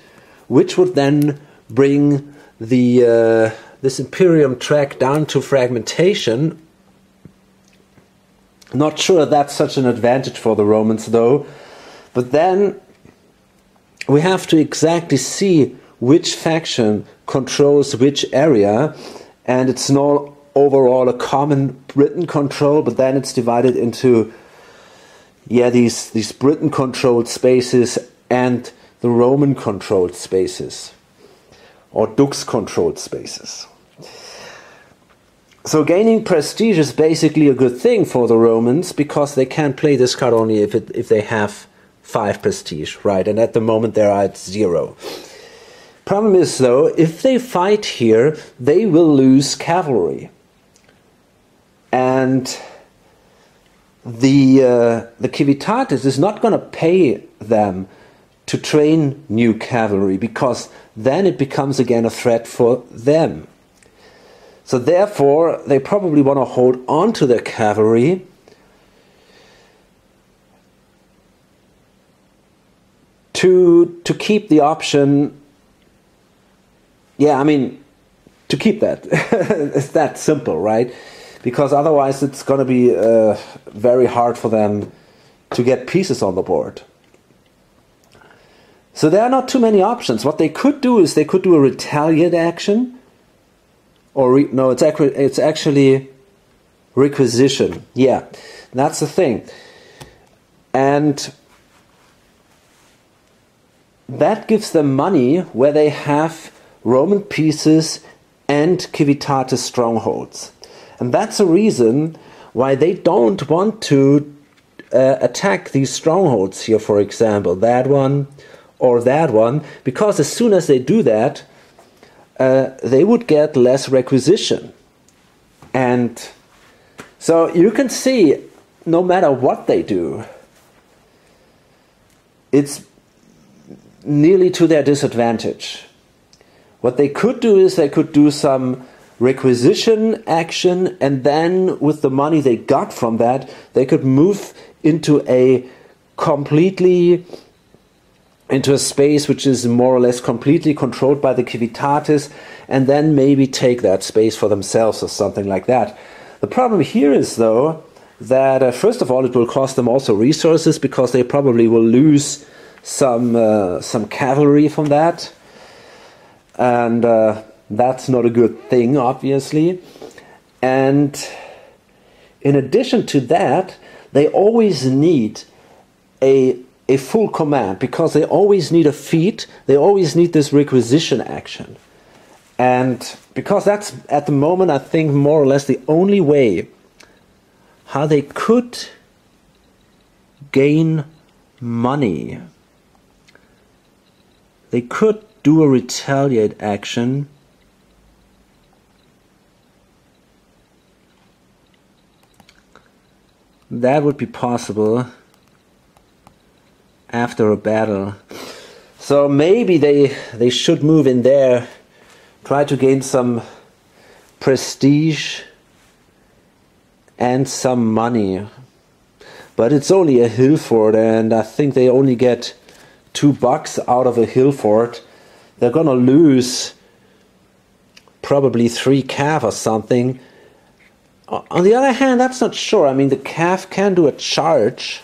which would then bring the this Imperium track down to fragmentation. Not sure that's such an advantage for the Romans, though. But then we have to exactly see which faction controls which area, and it's not overall a common Britain control, but then it's divided into these Britain controlled spaces and the Roman controlled spaces, or Dux controlled spaces. So gaining prestige is basically a good thing for the Romans, because they can play this card only if they have 5 prestige, right? And at the moment they are at 0. Problem is, though, if they fight here, they will lose cavalry. And the Civitates is not going to pay them to train new cavalry, because then it becomes again a threat for them. So therefore, they probably want to hold on to their cavalry to keep the option. Yeah, I mean, to keep that. It's that simple, right? Because otherwise it's going to be very hard for them to get pieces on the board. So there are not too many options. What they could do is they could do a retaliate action. No, it's actually requisition. Yeah, that's the thing. And that gives them money where they have Roman pieces and Civitates strongholds. And that's a reason why they don't want to attack these strongholds here, for example, that one or that one, because as soon as they do that, they would get less requisition. And so you can see, no matter what they do, it's nearly to their disadvantage. What they could do is they could do some requisition action, and then with the money they got from that, they could move into a space which is more or less completely controlled by the Civitates, and then maybe take that space for themselves or something like that. The problem here is, though, that first of all it will cost them also resources, because they probably will lose some cavalry from that, and that's not a good thing, obviously. And in addition to that, they always need a full command, because they always need a feat, they always need this requisition action. And because that's, at the moment, I think more or less the only way how they could gain money. They could do a retaliate action. That would be possible after a battle. So maybe they should move in there, try to gain some prestige and some money. But it's only a hill fort, and I think they only get $2 out of a hill fort. They're gonna lose probably 3 cav or something. On the other hand, that's not sure. I mean, the cav can do a charge.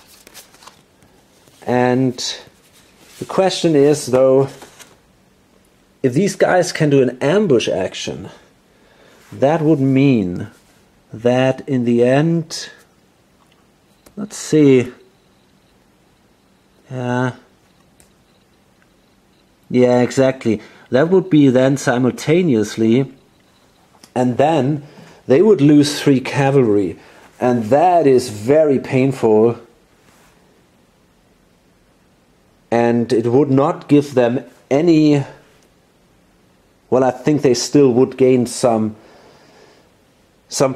And the question is, though, if these guys can do an ambush action, that would mean that in the end, let's see. Yeah, exactly. That would be then simultaneously, and then they would lose 3 cavalry, and that is very painful, and it would not give them any. Well, I think they still would gain some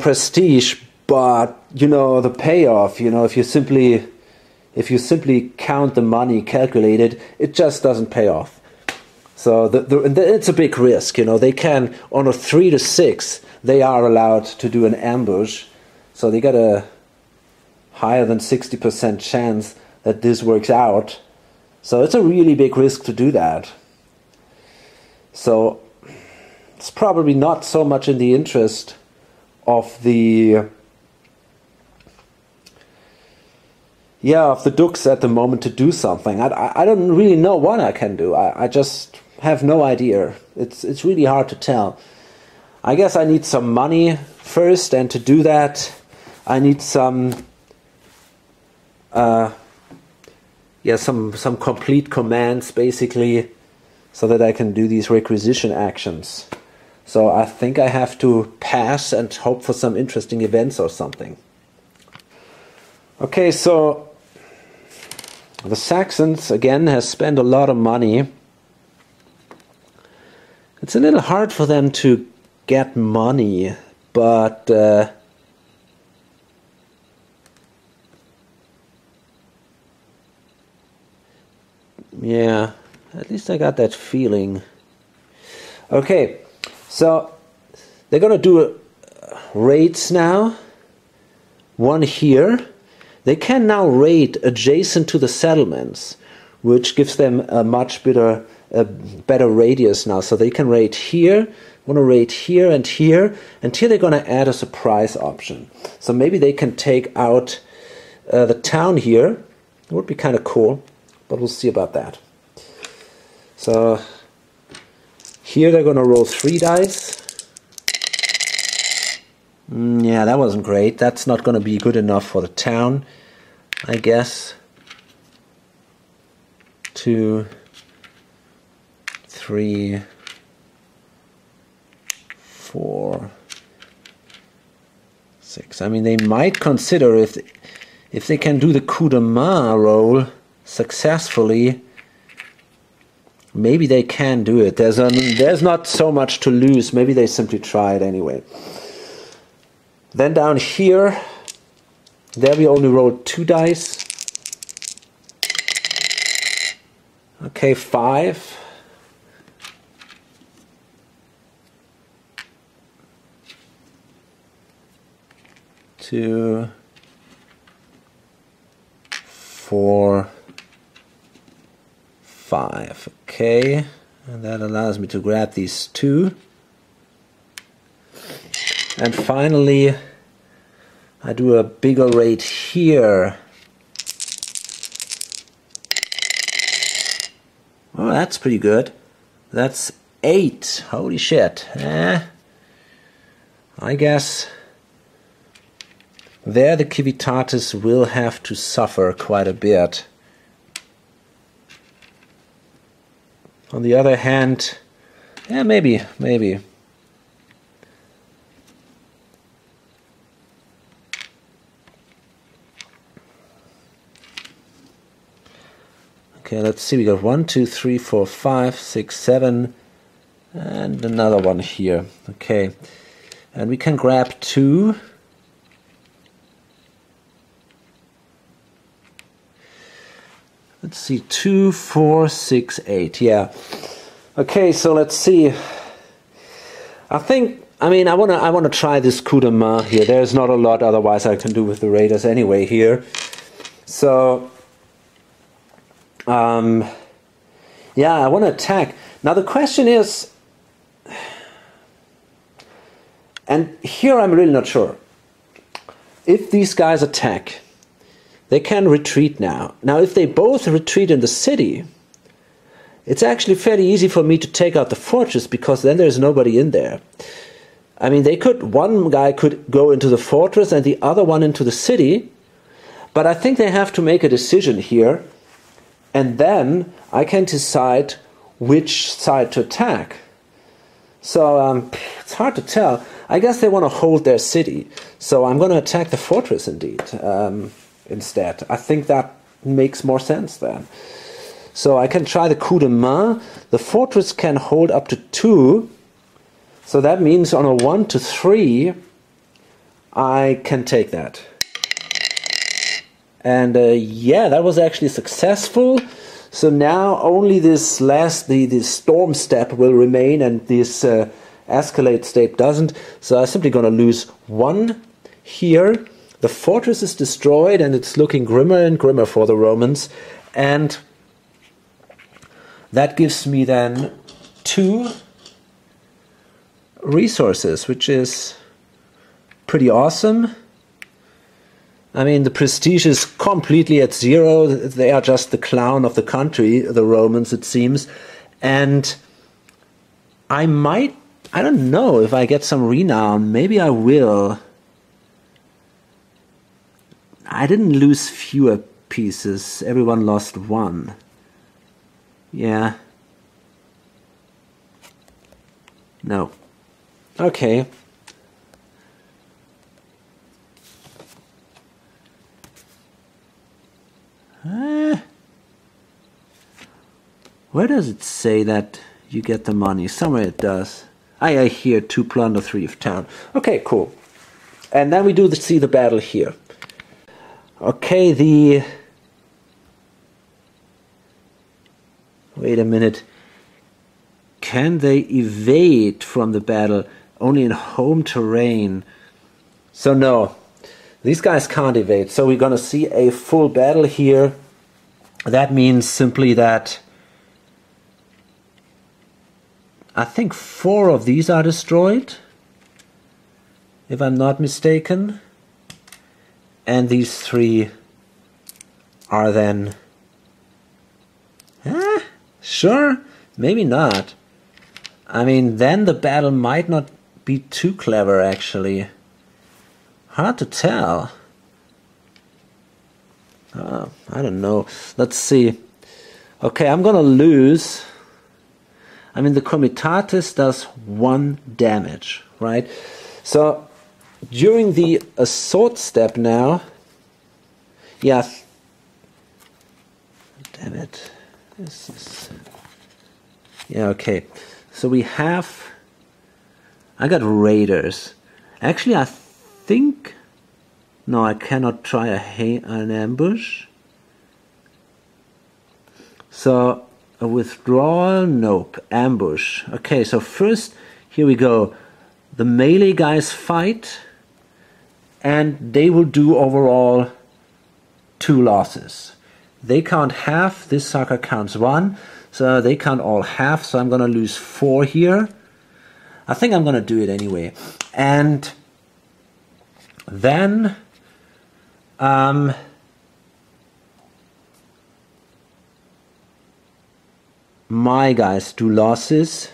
prestige, but you know, the payoff, you know, if you simply count the money, calculate it, it just doesn't pay off. So it's a big risk, you know. They can, on a 3 to 6, they are allowed to do an ambush, so they got a higher than 60% chance that this works out. So it's a really big risk to do that. So it's probably not so much in the interest of the Dukes at the moment to do something. I don't really know what I can do. I just have no idea. It's really hard to tell. I guess I need some money first, and to do that I need some complete commands, basically, so that I can do these requisition actions. So I think I have to pass and hope for some interesting events or something. Okay, so the Saxons again has spent a lot of money. It's a little hard for them to get money, but yeah, at least I got that feeling. Okay, so they're gonna do raids now. One here. They can now raid adjacent to the settlements, which gives them a much better radius now. So they can raid here, want to raid here, and here they're going to add a surprise option. So maybe they can take out the town here. It would be kind of cool, but we'll see about that. So here they're going to roll 3 dice. Yeah, that wasn't great. That's not going to be good enough for the town, I guess. 2, 3, 4, 6. I mean, they might consider if they can do the coup de main roll successfully. Maybe they can do it. There's not so much to lose. Maybe they simply try it anyway. Then down here, there we only rolled 2 dice. Okay, 5. Two, 4, 5. Okay, and that allows me to grab these 2. And finally, I do a bigger raid here. Oh, that's pretty good. That's 8. Holy shit. I guess there the Civitatis will have to suffer quite a bit. On the other hand, yeah, maybe. Okay, let's see, we got 1, 2, 3, 4, 5, 6, 7, and another one here. Okay, and we can grab 2. Let's see, 2, 4, 6, 8, yeah. Okay, so let's see. I think I mean, I wanna try this coup de main here. There's not a lot otherwise I can do with the raiders anyway here. So, yeah, I want to attack. Now the question is, and here I'm really not sure. If these guys attack, they can retreat now. Now, if they both retreat in the city, it's actually fairly easy for me to take out the fortress because then there's nobody in there. I mean, one guy could go into the fortress and the other one into the city, but I think they have to make a decision here, and then I can decide which side to attack. So it's hard to tell. I guess they want to hold their city, so I'm going to attack the fortress indeed instead. I think that makes more sense then. So I can try the coup de main. The fortress can hold up to 2, so that means on a 1 to 3 I can take that. And yeah, that was actually successful. So now only this the storm step will remain, and this escalate step doesn't. So I'm simply going to lose 1 here. The fortress is destroyed, and it's looking grimmer and grimmer for the Romans. And that gives me then 2 resources, which is pretty awesome. I mean, the prestige is completely at 0. They are just the clown of the country, the Romans, it seems. And I don't know if I get some renown. Maybe I will. I didn't lose fewer pieces. Everyone lost 1. Yeah. No. Okay. Where does it say that you get the money? Somewhere it does. I hear 2 plunder, 3 of town. Okay, cool. And then we do see the battle here. Okay, wait a minute. Can they evade from the battle only in home terrain? So no, these guys can't evade. So we're going to see a full battle here. That means simply that I think 4 of these are destroyed, if I'm not mistaken. And these 3 are then... Sure, maybe not. I mean, then the battle might not be too clever, actually. Hard to tell. I don't know. Let's see. Okay, I'm gonna lose. I mean, the Comitatus does 1 damage, right? So, during the assault step now... Yeah. Damn it. This is... Yeah, okay. So we have... I got raiders. Actually, I think... No, I cannot try an ambush. So, a withdrawal, nope. Ambush. Okay, so first, here we go. The melee guys fight, and they will do overall 2 losses. They count half, this sucker counts 1, so they count all half, so I'm going to lose 4 here. I think I'm going to do it anyway. And then... my guys do losses.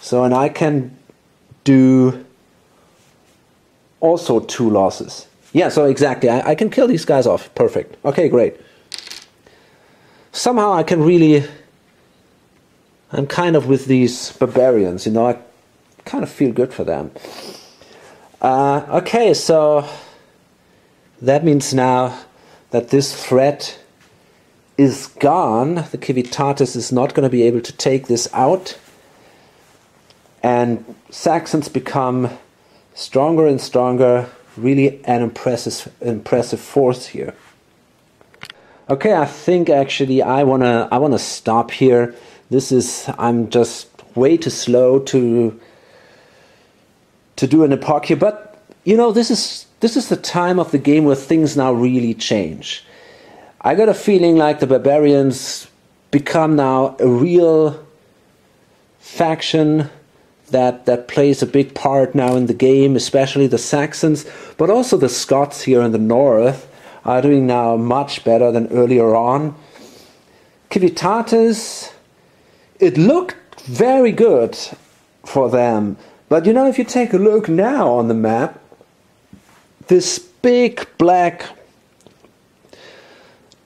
So, and I can do also 2 losses. Yeah, so exactly. I can kill these guys off. Perfect. Okay, great. Somehow I can really... I'm kind of with these barbarians, you know, I kind of feel good for them. Okay, so that means now that this threat is gone. The Civitatis is not going to be able to take this out. And Saxons become stronger and stronger. Really an impressive force here. Okay, I think actually I wanna stop here. I'm just way too slow to to do an epoch here. But, you know, this is the time of the game where things now really change. I got a feeling like the barbarians become now a real faction that plays a big part now in the game, especially the Saxons, but also the Scots here in the north are doing now much better than earlier on. Civitatis, it looked very good for them, but you know, if you take a look now on the map, this big black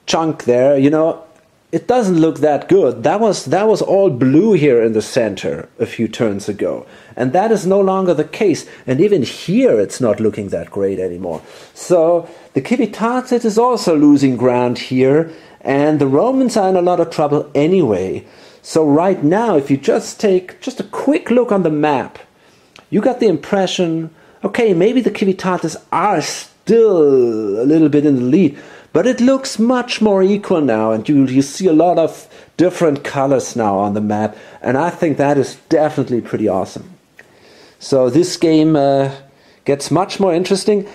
chunk there, you know, it doesn't look that good. That was all blue here in the center a few turns ago. And that is no longer the case. And even here it's not looking that great anymore. So the Civitatis is also losing ground here. And the Romans are in a lot of trouble anyway. So right now, if you just take just a quick look on the map, you got the impression, okay, maybe the Civitatis are still a little bit in the lead. But it looks much more equal now, and you see a lot of different colors now on the map, and I think that is definitely pretty awesome. So this game gets much more interesting.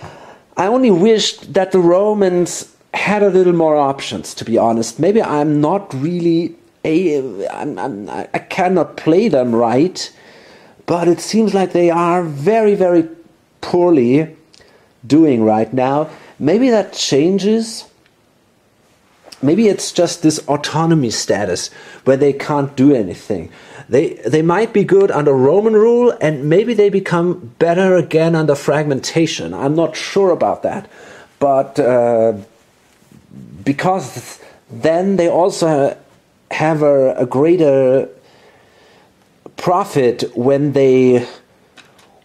I only wished that the Romans had a little more options, to be honest. Maybe I'm not really I cannot play them right, but it seems like they are very, very poorly doing right now. Maybe that changes. Maybe it's just this autonomy status where they can't do anything. They might be good under Roman rule, and maybe they become better again under fragmentation. I'm not sure about that. But because then they also have a greater profit when they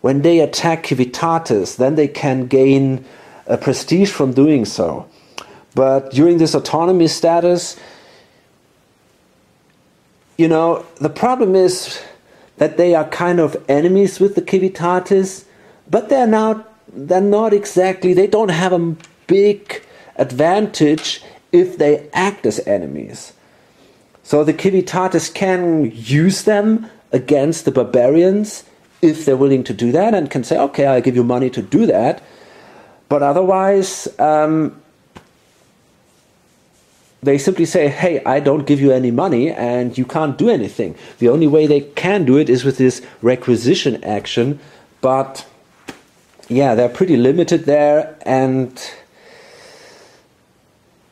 attack Civitatis, then they can gain a prestige from doing so. But during this autonomy status, you know, the problem is that they are kind of enemies with the Civitatis, but they're not exactly, they don't have a big advantage if they act as enemies. So the Civitatis can use them against the barbarians if they're willing to do that, and can say, okay, I'll give you money to do that. But otherwise, they simply say, hey, I don't give you any money and you can't do anything. The only way they can do it is with this requisition action. But yeah, they're pretty limited there.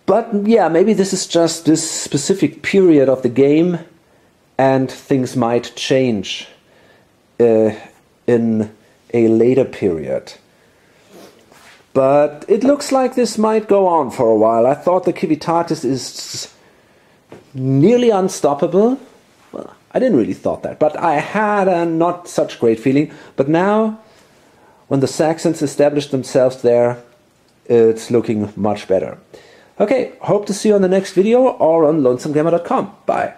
But yeah, maybe this is just this specific period of the game and things might change in a later period. But it looks like this might go on for a while. I thought the Civitatis is nearly unstoppable. Well, I didn't really thought that, but I had a not such great feeling. But now, when the Saxons established themselves there, it's looking much better. Okay, hope to see you on the next video or on lonesomegamer.com. Bye.